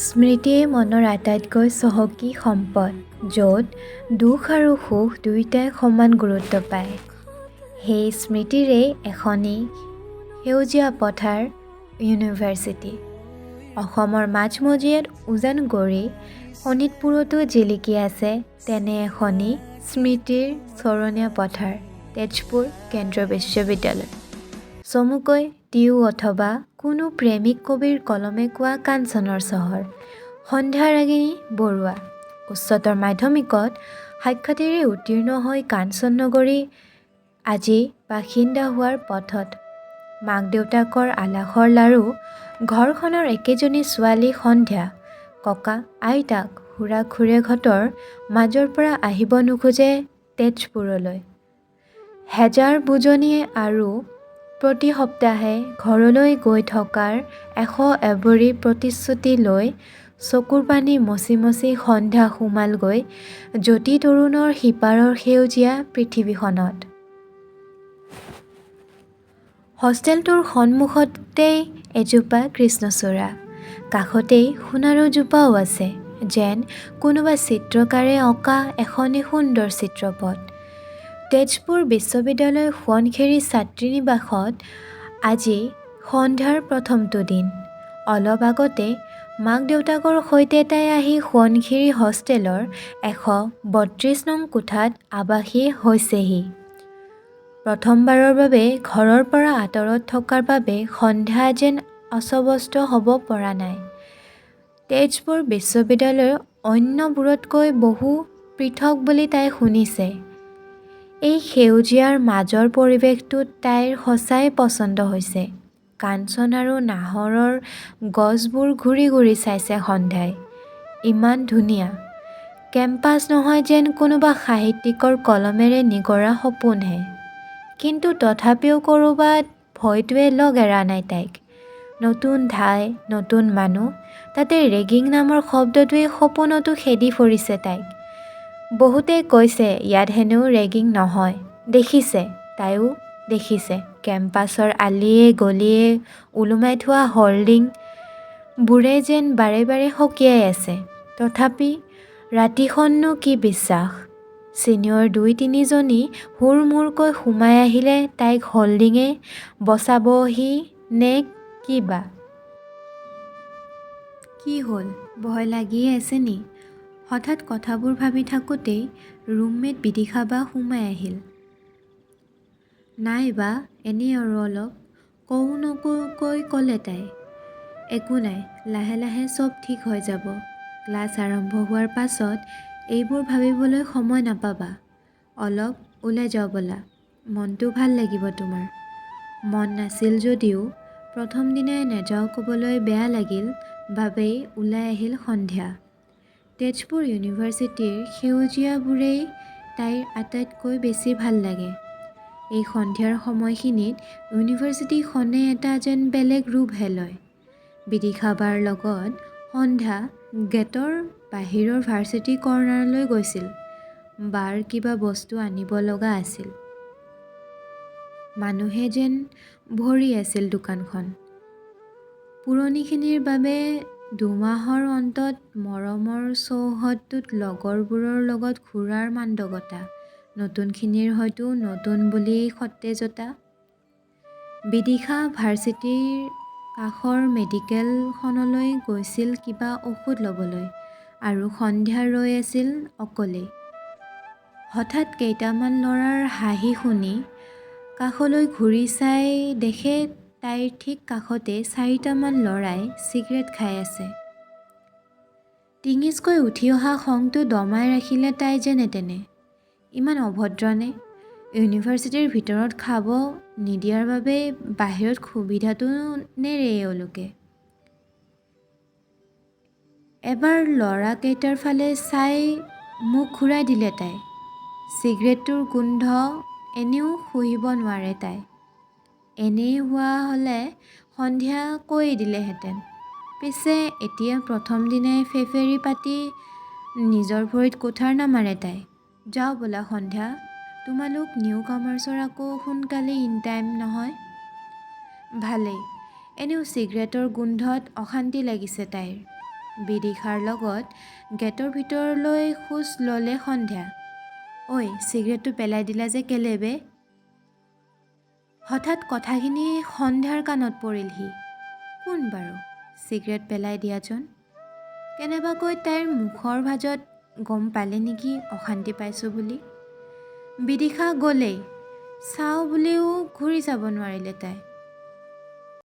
স্মৃতিয়ে মনৰ আটাইতকৈ চহকী সম্পদ, য'ত দুখ আৰু সুখ দুয়োটাই সমান গুৰুত্ব পায়। সেই স্মৃতিৰেই এখনি সেউজীয়া পথাৰ ইউনিভাৰ্চিটি। অসমৰ মাজমজিয়াত উজান গৰি শোণিতপুৰতো জিলিকি আছে তেনে এখনি স্মৃতিৰ চৰণীয়া পথাৰ, তেজপুৰ কেন্দ্ৰীয় বিশ্ববিদ্যালয়। চমুকৈ টিউ অথবা কোনো প্ৰেমিক কবিৰ কলমে কোৱা কাঞ্চনৰ চহৰ। সন্ধ্যাৰাগিনী বৰুৱা উচ্চতৰ মাধ্যমিকত সাক্ষাতেৰে উত্তীৰ্ণ হৈ কাঞ্চন নগৰী আজি বাসিন্দা হোৱাৰ পথত। মাক দেউতাকৰ আলাসৰ লাৰু, ঘৰখনৰ একেজনী ছোৱালী সন্ধ্যা, ককা আইতাক খুৰা খুৰীহঁতৰ মাজৰ পৰা আহিব নোখোজে তেজপুৰলৈ। হেজাৰ বুজনিয়ে আৰু প্ৰতি সপ্তাহে ঘৰলৈ গৈ থকাৰ ১০০ প্ৰতিশ্ৰুতি লৈ চকুৰ পানী মচি মচি সন্ধ্যা সোমালগৈ জ্যোতি তৰুণৰ সিপাৰৰ সেউজীয়া পৃথিৱীখনত। হোষ্টেলটোৰ সন্মুখতেই এজোপা কৃষ্ণচূড়া, কাষতেই সোণাৰু জোপাও আছে, যেন কোনোবা চিত্ৰকাৰে অঁকা এখনি সুন্দৰ চিত্ৰপট। তেজপুৰ বিশ্ববিদ্যালয় সোৱণশিৰি ছাত্ৰীনিবাসত আজি সন্ধ্যাৰ প্ৰথমটো দিন। অলপ আগতে মাক দেউতাকৰ সৈতে তাই আহি সোৱণশিৰি হোষ্টেলৰ ১৩২ নং কোঠাত আৱাসী হৈছেহি। প্ৰথমবাৰৰ বাবে ঘৰৰ পৰা আঁতৰত থকাৰ বাবে সন্ধ্যা যেন অস্বস্ত হ'ব পৰা নাই। তেজপুৰ বিশ্ববিদ্যালয় অন্যবোৰতকৈ বহু পৃথক বুলি তাই শুনিছে। এই সেউজীয়াৰ মাজৰ পৰিৱেশটোত তাইৰ সঁচাই পচন্দ হৈছে। কাঞ্চন আৰু নাহৰৰ গছবোৰ ঘূৰি ঘূৰি চাইছে সন্ধ্যাই। ইমান ধুনীয়া। কেম্পাছ নহয় যেন কোনোবা সাহিত্যিকৰ কলমেৰে নিগৰা সপোনহে। কিন্তু তথাপিও ক'ৰবাত ভয়টোৱে লগ এৰা নাই তাইক। নতুন ঠাই, নতুন মানুহ, তাতে ৰেগিং নামৰ শব্দটোৱে সপোনতো খেদি ফুৰিছে তাইক। বহুতে কৈছে ইয়াত হেনো ৰেগিং নহয়। দেখিছে, তাইও দেখিছে কেম্পাছৰ আলিয়ে গলিয়ে ওলোমাই থোৱা হৰ্ডিংবোৰে যেন বাৰে বাৰে সকীয়াই আছে। তথাপি ৰাতিখননো কি বিশ্বাস। ছিনিয়ৰ ২-৩জনী হুৰমূৰকৈ সোমাই আহিলে তাইক হল্ডিঙে বচাবহি নে কিবা। কি হ'ল, ভয় লাগিয়ে আছে নি? হঠাৎ কথাবোৰ ভাবি থাকোঁতেই ৰুমমেট বিদিশা বা সোমাই আহিল। নাই বা, এনেই আৰু অলপ, কওঁ নকৌকৈ ক'লে তাই। একো নাই, লাহে লাহে চব ঠিক হৈ যাব। ক্লাছ আৰম্ভ হোৱাৰ পাছত এইবোৰ ভাবিবলৈ সময় নাপাবা। অলপ ওলাই যাওঁ ব'লা, মনটো ভাল লাগিব তোমাৰ। মন নাছিল যদিও প্ৰথম দিনাই নাযাওঁ ক'বলৈ বেয়া লাগিল বাবেই ওলাই আহিল সন্ধ্যা। তেজপুৰ ইউনিভাৰ্চিটিৰ সেউজীয়াবোৰেই তাইৰ আটাইতকৈ বেছি ভাল লাগে। এই সন্ধিয়াৰ সময়খিনিত ইউনিভাৰ্চিটিখনে এটা যেন বেলেগ ৰূপহে লয়। বিদিশা বাৰ লগত সন্ধ্যা গেটৰ বাহিৰৰ ভাৰ্চিটি কৰ্ণাৰলৈ গৈছিল। বাৰ কিবা বস্তু আনিব লগা আছিল। মানুহে যেন ভৰি আছিল দোকানখন। পুৰণিখিনিৰ বাবে দুমাহৰ অন্তত মৰমৰ চৌহদটোত লগৰবোৰৰ লগত ঘূৰাৰ মাদকতা, নতুনখিনিৰ হয়তো নতুন বুলিয়েই সতেজতা। বিদিশা ভাৰ্চিটিৰ কাষৰ মেডিকেলখনলৈ গৈছিল কিবা ঔষধ ল'বলৈ আৰু সন্ধ্যা ৰৈ আছিল অকলেই। হঠাৎ কেইটামান ল'ৰাৰ হাঁহি শুনি কাষলৈ ঘূৰি চাই দেখে তাইৰ ঠিক কাষতে ৪টামান ল'ৰাই চিগাৰেট খাই আছে। টিঙিচকৈ উঠি অহা খংটো দমাই ৰাখিলে তাই যেনে তেনে। ইমান অভদ্ৰনে? ইউনিভাৰ্চিটিৰ ভিতৰত খাব নিদিয়াৰ বাবে বাহিৰত সুবিধাটো নেৰে এওঁলোকে। এবাৰ ল'ৰাকেইটাৰ ফালে চাই মুখ ঘূৰাই দিলে তাই। চিগাৰেটটোৰ গোন্ধ এনেও সহিব নোৱাৰে তাই। এনেই হোৱা হ'লে সন্ধ্যা কৈয়ে দিলেহেঁতেন। পিছে এতিয়া প্ৰথম দিনাই ফেফেৰি পাতি নিজৰ ভৰিত কুঠাৰ নামাৰে তাই। যাওঁ ব'লা সন্ধ্যা, তোমালোক নিউ কামাৰ্চৰ আকৌ সোনকালে ইন টাইম নহয়। ভালেই, এনেও চিগাৰেটৰ গোন্ধত অশান্তি লাগিছে তাইৰ। বিদিশাৰ লগত গেটৰ ভিতৰলৈ খোজ ল'লে সন্ধ্যা। ঐ চিগাৰেটটো পেলাই দিলা যে কেলে বে? হঠাৎ কথাখিনি সন্ধ্যাৰ কাণত পৰিলহি। কোন বাৰু চিগাৰেট পেলাই দিয়াজন? কেনেবাকৈ তাইৰ মুখৰ ভাজত গম পালে নেকি অশান্তি পাইছোঁ বুলি। বিদিশা গ'লেই চাওঁ বুলিও ঘূৰি যাব নোৱাৰিলে তাই।